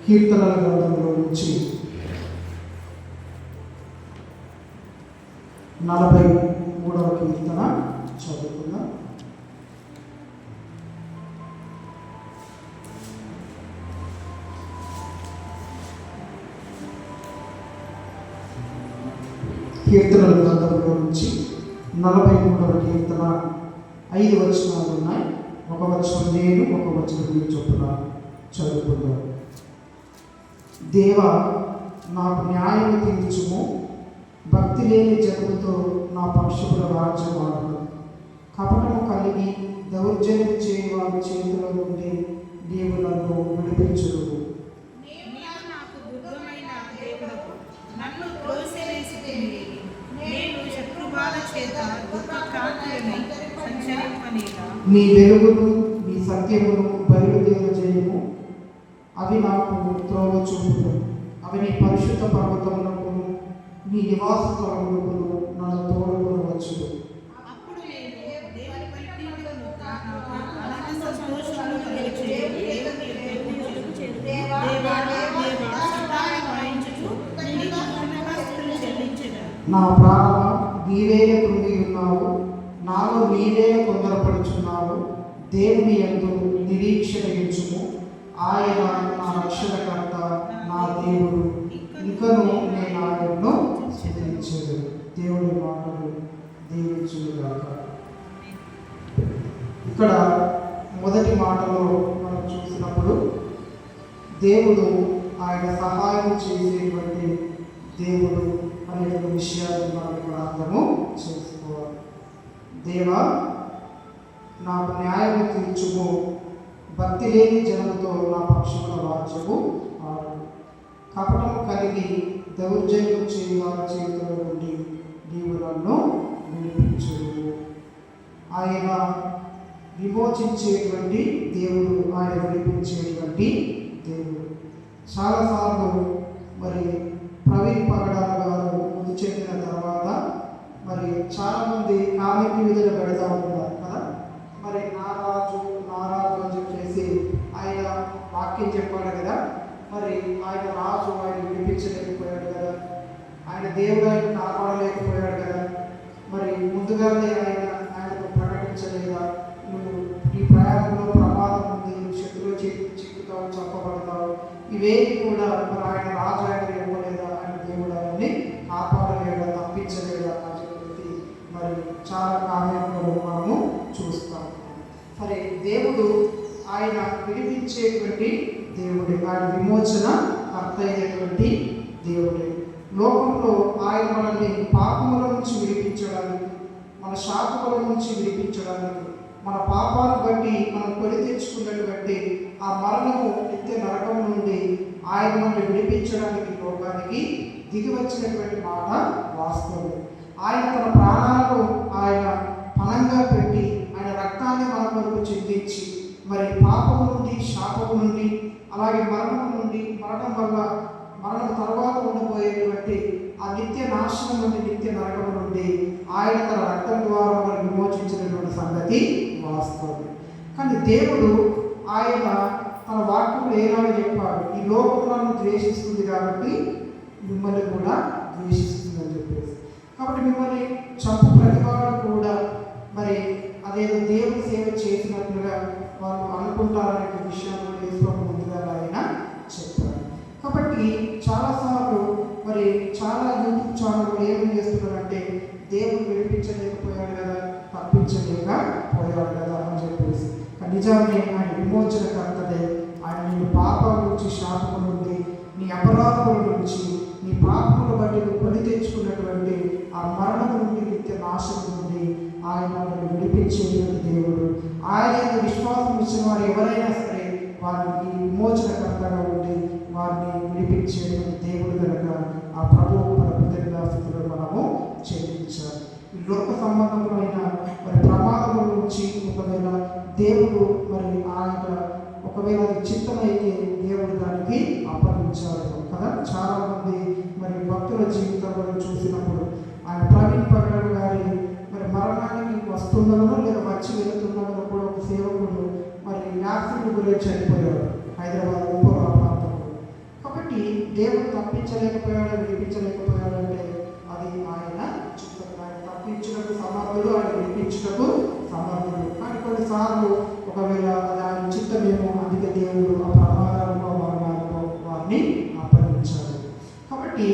కీర్తనల గ్రంథంలో నుంచి 43వ కీర్తన చదువుకుందాం. కీర్తనల గ్రంథంలో నుంచి 43వ కీర్తన 5 వచనాలు ఉన్నాయి. ఒక వచనం నేను, ఒక వచనం మీరు చొప్పున చదువుకుందాం. దేవా, నాకు న్యాయం తీర్చుము, భక్తి లేని జనులతో నా పక్షుల రాజ్యం ఆడు. కపటము కలిగి దౌర్జన్యం చేయు వారి చేతిలో నుండి నీవు నన్ను విడిపించుడు. నీ వెలుగును నీ సత్యమును బయలుదేరజేయము, అవి నాకు త్రోవ చూపును. అవి నీ పరిశుద్ధ పర్వతములకు నీ నివాస స్థలములకు నన్ను తోడుకొనవచ్చు. నా ప్రాణమా, నీవే కృంగి ఉన్నావు, నాలో నీవే తొందరపడుచున్నావు. దేవుని యందు నిరీక్షణ ఉంచుము, ఆయన నా రక్షణకర్త, నా దేవుడు, ఇంకను నేను ఆయనను స్తుతించెదను. దేవుడి మాటలు దీవించుగాక. ఇక్కడ మొదటి మాటలో మనం చూసినప్పుడు దేవుడు ఆయన సహాయం చేసేటువంటి దేవుడు అనే విషయాన్ని మనం ఇక్కడ అర్థము చేసుకోవాలి. దేవా, నాకు న్యాయం తీర్చుము, భక్తి లేని జనులతో నా పక్షముల రాజ్యము ఆడు. కపటము కలిగి దౌర్జన్యం చేయు వారి చేతుల నుండి నీవు నన్ను విడిపించుము. ఆయన విమోచించేటువంటి దేవుడు, ఆయన విడిపించేటువంటి దేవుడు. చాలాసార్లు మరి ప్రవీణ్ పగడాల గారు ముందు చెందిన తర్వాత మరి చాలామంది కామెంట్ విధులు పెడతా ఉన్నారు కదా. మరి నారాజు అని చెప్పేసి ఆయన వాక్యం చెప్పాడు కదా. మరి ఆయన రాజు, ఆయన విడిపించలేకపోయాడు కదా, ఆయన దేవుడు ఆయన కాపాడలేకపోయాడు కదా. మరి ముందుగానే ఆయనకు ప్రకటించలేదా, నువ్వు ఈ ప్రయాణంలో ప్రమాదం ఉంది, శత్రువు చిక్కుతావు, చంపబడతావు, ఇవేవి కూడా మరి ఆయన రాజు ఆయన ఇవ్వలేదా, ఆయన దేవుడు ఆయన్ని కాపాడలేదా, తప్పించలేదా అని చెప్పి మరి చాలా కామెంట్లు మనము చూస్తాం. సరే, దేవుడు ఆయన విడిపించేటువంటి దేవుడే, ఆయన విమోచన కర్త అయినటువంటి దేవుడే. లోకంలో ఆయన మనల్ని పాపముల నుంచి విడిపించడానికి, మన శాపముల నుంచి విడిపించడానికి, మన పాపాలను బట్టి మనం కొని తెచ్చుకున్నట్టు బట్టి ఆ మరణము, నిత్య నరకం నుండి ఆయన మనల్ని విడిపించడానికి లోకానికి దిగి వచ్చినటువంటి మాట వాస్తవం. ఆయన తన ప్రాణాలను ఆయన పణంగా పెట్టి ఆయన రక్తాన్ని మన కొరకు చిందించి మరి పాపము నుండి, శాపము నుండి, అలాగే మరణం నుండి, మరణం వల్ల మరణం తర్వాత ఉండబోయేటువంటి ఆ నిత్య నాశనం నుండి, నిత్య నరకము నుండి ఆయన తన రక్తం ద్వారా మనం విమోచించినటువంటి సంగతి వాస్తవం. కానీ దేవుడు ఆయన తన వాక్యంలో ఏనాడో చెప్పాడు, ఈ లోకం నన్ను ద్వేషిస్తుంది కాబట్టి మిమ్మల్ని కూడా ద్వేషిస్తుంది అని చెప్పేసి. కాబట్టి మిమ్మల్ని చంపు ప్రతివాడు కూడా మరి అదేదో దేవుని సేవ చేసినట్లుగా వాళ్ళు అనుకుంటారనే విషయాన్ని కూడా యేసుప్రభు ముందుగా ఆయన చెప్పారు. కాబట్టి చాలాసార్లు మరి చాలా యూట్యూబ్ ఛానల్ ఏమేమి చేస్తున్నారంటే దేవుడు విడిపించలేకపోయాడు కదా, తప్పించలేకపోయాడు కదా అని చెప్పేసి. నిజాన్ని ఆయన విమోచన కర్తదే. ఆయన నీ పాపాల నుంచి, శాపము నుండి, నీ అపరాధముల నుంచి, నీ పాపముల బట్టి నువ్వు కొని తెచ్చుకున్నటువంటి ఆ మరణం నుండి, నిత్య నాశనం నుండి ఆయన విడిపించేటువంటి దేవుడు. ఆయన విశ్వాసం ఇచ్చిన వారు ఎవరైనా సరే వారికి విమోచనకర్తగా ఉండి వారిని విడిపించేటువంటి దేవుడు కనుక ఆ ప్రభువు మన కృతజ్ఞతాస్తుతులు మనము చెల్లించాలి. ఈ లోక సంబంధమైన మరి ప్రమాదముల నుంచి ఒకవేళ దేవుడు మరి ఆయన ఒకవేళ అది చిత్తమైతే దేవుడు దానికి అప్పగించారు కదా. చాలామంది మరి భక్తుల జీవితంలో చూసినప్పుడు ఆయన ప్రవీణ్ పగడాల గారి మరి మరణానికి వస్తుందనో లేదా వచ్చి వెళుతుందనో కూడా ఒక సేవకుడు మరి యాక్సిడెంట్ యాక్సిడెంట్ గురించి చనిపోయాడు హైదరాబాద్ ఉప్పల్ ఆ ప్రాంతంలో. కాబట్టి దేవుడు తప్పించలేకపోయాడు, విడిపించలేకపోయాడు అంటే అది ఆయన చిత్తం. ఆయన తప్పించుటకు సమర్థుడు, ఆయన విడిపించుటకు సమర్థుడు. కానీ కొన్నిసార్లు ఒకవేళ అది ఆయన చిత్తమేమో, అందుకే దేవుడు ఆ ప్రమాదాలలో వారిని అప్పగించాడు. కాబట్టి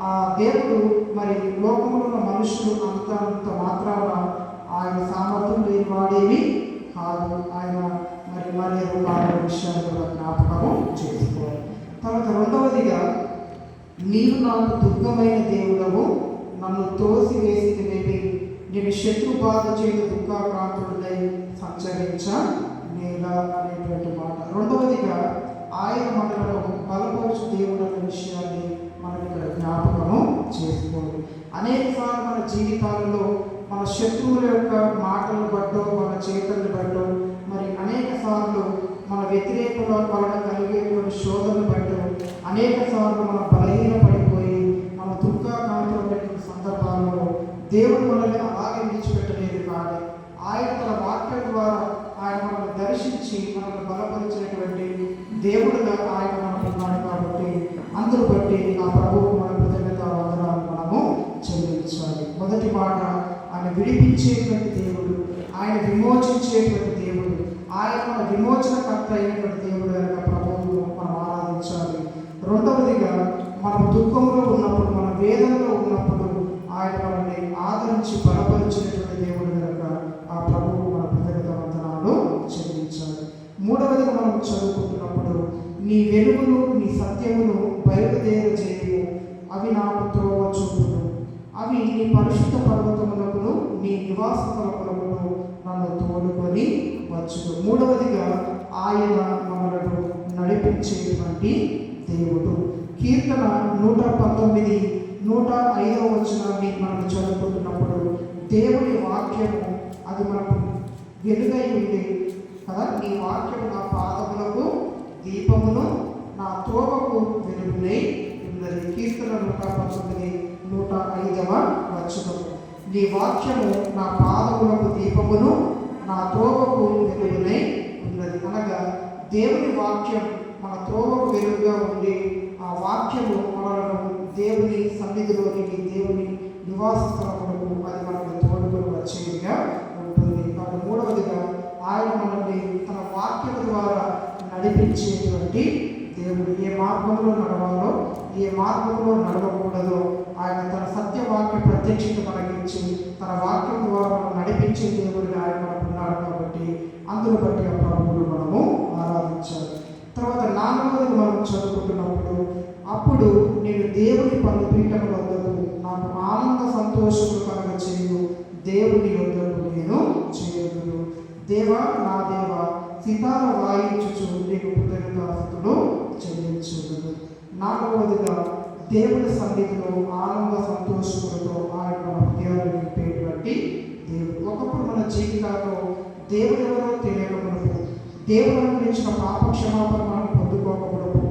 ఆ దేవుడు మరి లోకంలో ఉన్న మనుషులు అంత మాత్రాన ఆయన సామర్థ్యం లేని వాడేమి కాదు. ఆయన మరి విషయాలు కూడా జ్ఞాపకము చేసుకోవాలి. తర్వాత రెండవదిగా, నీవు నాకు దుఃఖమైన దేవుడవు, నన్ను తోసివేసినవేమి, నేను శత్రు బాధ చేయని దుఃఖాక్రాంతుడై సంచరించ నేలా అనేటువంటి మాట. రెండవదిగా, ఆయన మనలో బలపరచు దేవుడు అనే విషయాన్ని మనం ఇక్కడ జ్ఞాపకము చేసుకోవాలి. అనేక సార్లు మన జీవితాలలో మన శత్రువుల యొక్క మాటలు బట్టో, మన చేతలను బట్టో, మరి అనేక సార్లు మన వ్యతిరేకుల వలన కలిగేటువంటి శోధనలు బట్టో, అనేక సార్లు మనం బలహీన పడిపోయి మన దుఃఖాకాంతులైనటువంటి సందర్భాల్లో దేవుడు మనల్ని అలాగే విడిచిపెట్టలేదు. కానీ ఆయన తన వాక్యం ద్వారా ఆయన మనల్ని దర్శించి మనల్ని బలపరిచినటువంటి దేవుడుగా ఆయన మనకు ఉన్నాడు. కాబట్టి అందరూ బట్టి ఆ ప్రభువుకు మన కృతజ్ఞత వందనాలు మనము చెల్లించాలి. మొదటి మాట, ఆయన విడిపించేటువంటి దేవుడు, ఆయన విమోచించేటువంటి దేవుడు, ఆయన మన విమోచనకర్త అయినటువంటి దేవుడు కనుక ప్రభువును మనం ఆరాధించాలి. రెండవదిగా, మనం దుఃఖంలో ఉన్నప్పుడు, మన వేదనలో ఉన్నప్పుడు ఆయన మనల్ని ఆదరించి బలపరిచినటువంటి దేవుడు కనుక ఆ ప్రభువు మన కృతజ్ఞత వందనాలు చెల్లించాలి. మూడవదిగా మనం చదువుకుంటున్నప్పుడు, నీ వెలుగును నీ సత్యమును బయలుదేర చేయము, అవి నాకు త్రోవ చూపును, అవి నీ పరిశుద్ధ పర్వతములకును నీ నివాస స్థలములకును నన్ను తోడుకొని వచ్చును. మూడవదిగా, ఆయన మనలను నడిపించేటువంటి దేవుడు. కీర్తన 119, 105వ వచనాన్ని మనం చదువుకుంటున్నప్పుడు, దేవుని వాక్యము అది మనకు వెలుగై ఉంది కదా, నీ వాక్యము నా పాదములకు దీపమును నా త్రోవకు వెలుగునై ఉన్నది. కీర్తన 119, 105వ వచనము. నీ వాక్యము నా పాదములకు దీపమును నా త్రోవకు వెలుగునై ఉన్నది. అనగా దేవుని వాక్యం మన త్రోవకు వెలుగుగా ఉండి, ఆ వాక్యము మనలను దేవుని సన్నిధిలోనికి, దేవుని నివాస స్థలములకు అది మనకు తోడుకొని వచ్చేదిగా ఉంటుంది. కాబట్టి మూడవదిగా, ఆయన మనల్ని తన వాక్యం ద్వారా నడిపించేటువంటి దేవుడు. ఏ మార్గంలో నడవాలో, ఏ మార్గంలో నడవకూడదో ఆయన తన సత్యవాక్య ప్రత్యక్షత మనకించి తన వాక్యం ద్వారా మనం నడిపించే దేవుడిగా ఆయన మనకు ఉన్నాడు. కాబట్టి అందును బట్టి ఆ ప్రభువును మనము ఆరాధించాలి. తర్వాత నాలుగవది మనం చదువుకుంటున్నప్పుడు, అప్పుడు నేను దేవుని పలుపీఠం వద్దకు నాకు ఆనంద సంతోషములు కలగ చేయు, దేవుని వద్దకు నేను చేరుదును. దేవా నా దేవా, సితార వాయించుచు నీకు కృతజ్ఞతాస్తుతులు చెల్లించుదును. నాలుగవదిగా, దేవుని సన్నిధిలో ఆనంద సంతోషములతో ఆయన మన హృదయాన్ని నింపేటువంటి దేవుడు. ఒకప్పుడు మన జీవితాల్లో దేవుడు ఎవరో తెలియకపోవడం, దేవుడు అనుగ్రహించిన పాప క్షమాపణ మనం పొందుకోకపోవడం,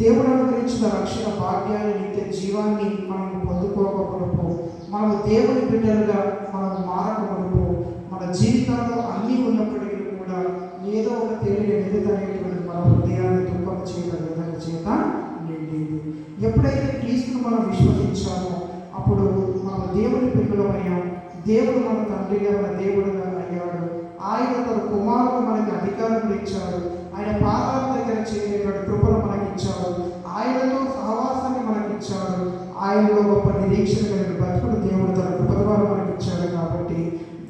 దేవుడు అనుగ్రహించిన రక్షణ భాగ్యాన్ని, నిత్య జీవాన్ని మనం పొందుకోకపోవడం, మనము దేవుని బిడ్డలుగా మనం మారకపోవడం, మన జీవితాల్లో అన్నీ ఉన్నప్పటికీ కూడా ఏదో ఒక తెలియని ఎదుట అనేటువంటి మన హృదయాన్ని దుఃఖం చేయడం విధంగా చేత నిండింది. ఎప్పుడైతే క్రీస్తును మనం విశ్వసించామో అప్పుడు మన దేవుని పిల్లలమయ్యాం. దేవుడు మన తండ్రిగా, మన దేవుడుగా అయ్యాడు. ఆయన తన కుమారుడు మనకి అధికారం ఇచ్చాడు. ఆయన పాదాల దగ్గర చేరేటువంటి కృపను మనకిచ్చాడు. ఆయనతో సహవాసాన్ని మనకిచ్చాడు. ఆయనలో గొప్ప నిరీక్షణ కలిగిన బతుకుడు దేవుడు తన కృప ద్వారా మనకిచ్చాడు. కాబట్టి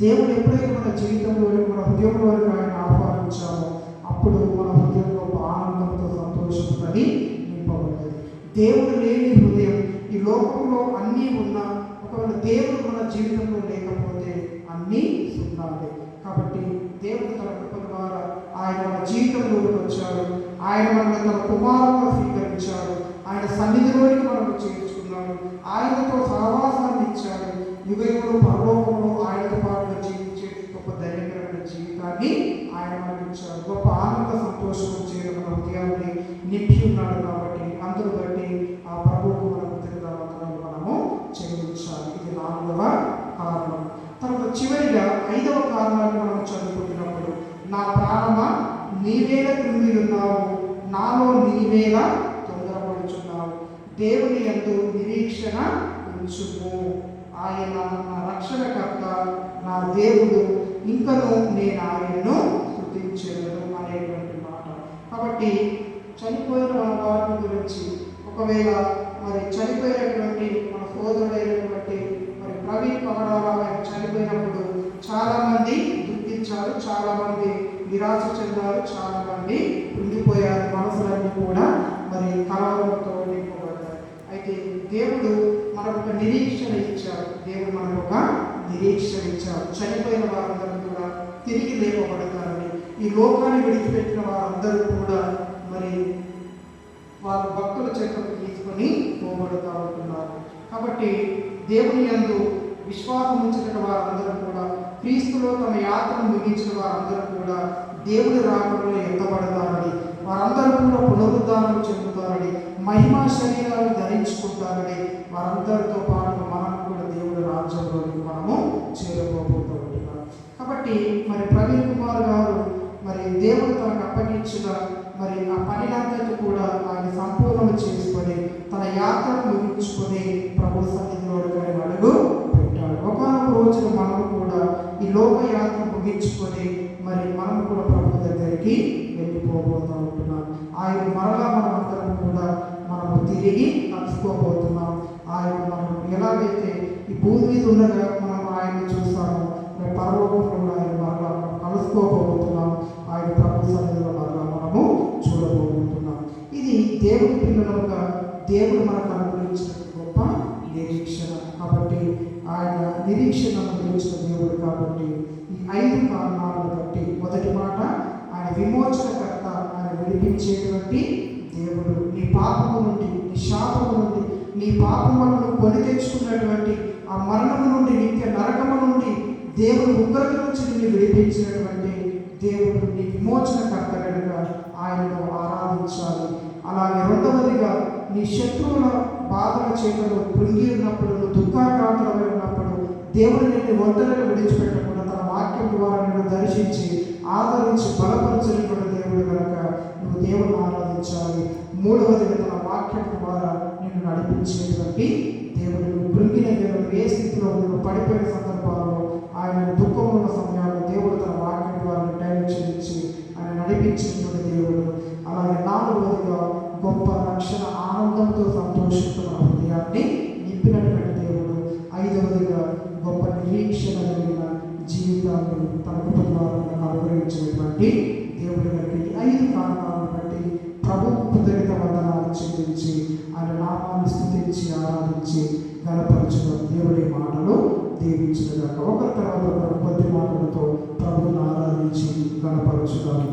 దేవుడు ఎప్పుడైతే మన జీవితంలో, మన హృదయంలో ఆయన ఆహ్వానించామో అప్పుడు మన హృదయంలో ఆనందంతో, సంతోషంతో నింపబడ్డది. దేవుడు లేని హృదయం, ఈ లోకంలో అన్నీ ఉన్నా ఒకవేళ దేవుడు మన జీవితంలో లేకపోతే అన్నీ సున్నాలే. కాబట్టి దేవుడు తన కృప ద్వారా ఆయన మన జీవితంలోకి వచ్చాడు. ఆయన మనల్ని తన కుమారుడుగా స్వీకరించాడు. ఆయన సన్నిధిలోనికి మనకు చేర్చుకున్నాడు. ఆయనతో సహవాసాన్ని ఇచ్చాడు. యుగయుగంలో పరలోకంలో ఆయనతో పాటుగా జీవించే గొప్ప ధైర్యకరమైన జీవితాన్ని ఆయన మనకు ఇచ్చాడు. గొప్ప ఆనంద సంతోషం చేయడం మన హృదయాన్ని నింపి ఉన్నాడు. కాబట్టి అందరూ బట్టి ఆ ప్రభువుకు మనకు తిరుగుదలను మనము చెల్లించాలి. ఇది నాలుగవ కారణం. తర్వాత చివరిగా 5వ కారణాన్ని మనం చదువుకుంటున్నప్పుడు, నా ప్రాణమా నీవేలకు చేయగా తొందరపడుచున్నావు. దేవుని యందు నిరీక్షణ ఉంచుము. ఆయన నా రక్షణకర్త, నా దేవుడు, ఇంకను నేను ఆయనను స్తుతించెదను అనేటువంటి మాట. కాబట్టి చనిపోయిన మన వారిని గురించి, ఒకవేళ మరి చనిపోయినటువంటి మన సోదరుడైనటువంటి మరి ప్రవీణ్ పగడాల ఆయన చనిపోయినప్పుడు చాలామంది దుఃఖించారు, చాలామంది నిరాశ చెందారు, చాలామంది కృంగిపోయారు, మనసులన్నీ కూడా మరి కలవరంతో నింపబడ్డారు. అయితే దేవుడు మనకు ఒక నిరీక్షణ ఇచ్చారు. దేవుడు మనకు ఒక నిరీక్షణ ఇచ్చారు. చనిపోయిన వారందరూ కూడా తిరిగి లేపబడతారని, ఈ లోకాన్ని విడిచిపెట్టిన వారందరూ కూడా మరి వారు భక్తుల చేతులకు తీసుకొని పోబడుతూ ఉంటున్నారు. కాబట్టి దేవుని యందు విశ్వాసం ఉంచిన వారందరూ కూడా, క్రీస్తులో తమ యాత్రను ముగించిన వారందరూ కూడా దేవుని రాకడలో ఎత్తబడతారని, వారందరూ కూడా పునరుద్ధానం చెందుతారని, మహిమా శరీరాలు ధరించుకుంటారని, వారందరితో పాటు మనం కూడా దేవుడి రాజ్యంలోకి మనము చేరుకోబోతూ ఉంటున్నాం. కాబట్టి మరి ప్రవీణ్ కుమార్ గారు మరి దేవుడు తనకు అప్పగించిన మరి ఆ పనినంతటి కూడా ఆయన సంపూర్ణం చేసుకొని తన యాత్రను ముగించుకొని ప్రభు సన్నిధిలో అడుగు పెట్టాడు. ఒకనొక రోజున మనం కూడా ఈ లోక యాత్ర ముగించుకొని మరి మనం కూడా ప్రభు దగ్గరికి వెళ్ళిపోబోతూ ఉంటున్నాం. ఆయన మరలా మనం అందరం కూడా మనము తిరిగి కలుసుకోబోతున్నాం. ఆయన మనం ఎలాగైతే ఈ భూమి మీద ఉండగా మనం ఆయన్ని చూస్తాము, పరలోకంలో కూడా ఆయన మరలా కలుసుకోబోతున్నాం. ఆయన ప్రభు సన్నిధిలో మరలా మనము చూడబోతున్నాం. ఇది దేవుడి పిల్లలుగా దేవుడు మనకు అనుగ్రహించిన గొప్ప నిరీక్షణ. కాబట్టి ఆయన నిరీక్షణ అనుగ్రహించిన దేవుడు. కాబట్టి ఈ 5 కారణాలను బట్టి, మొదటి మాట ఆయన విమోచనకర్త, ఆయన విడిపించేటువంటి దేవుడు. నీ పాపము నుండి, నీ శాపము నుండి, నీ పాపములను కొని తెచ్చుకున్నటువంటి ఆ మరణము నుండి, నిత్య నరకము నుండి, దేవుడు ఉగ్రత నుంచి నిన్ను విడిపించినటువంటి దేవుడు నీ విమోచనకర్త కనుక ఆయనను ఆరాధించాలి. అలాగే రెండవదిగా నీ శత్రువుల బాధల చేతను కృంగి ఉన్నప్పుడు, నువ్వు దుఃఖాక్రాంతులమై ఉన్నప్పుడు దేవుడు నిన్ను ఒంటరిగా విడిచిపెట్టకుండా తన వాక్యం ద్వారా నిన్ను దర్శించి ఆదరించి బలపరచని దేవుడు కనుక నువ్వు దేవుని ఆరాధించాలి. మూడవదిగా తన వాక్యం ద్వారా నిన్ను నడిపించేటువంటి దేవుడు. నువ్వు కృంగిన దేవుడు ఏ స్థితిలో నువ్వు పడిపోయిన సందర్భాల్లో, ఆయన దుఃఖంలో ఉన్న సమయాల్లో దేవుడు తన వాక్యం ద్వారా డైరెక్షన్ ఇచ్చి ఆయన నడిపించినటువంటి దేవుడు. అలాగే నాలుగవదిగా గొప్ప రక్షణ ఆనందంతో సంతోషిస్తున్న హృదయాన్ని నింపినటువంటి దేవుడు. ఐదవదిగా గొప్ప నిరీక్షణ కలిగిన జీవితాన్ని తన కుటుంబాలను అనుగ్రహించినటువంటి దేవుడి గారికి 5 కారణాలను బట్టి ప్రభు కృతజ్ఞత వందనాలు చెల్లించి ఆయన నామాన్ని స్తుతించి ఆరాధించి గణపరచున్న దేవుడి మాటలు దీవించినగాక. ఒకరి తర్వాత ఒకరు కొద్ది మాటలతో ప్రభువును ఆరాధించి గణపరచుదాము.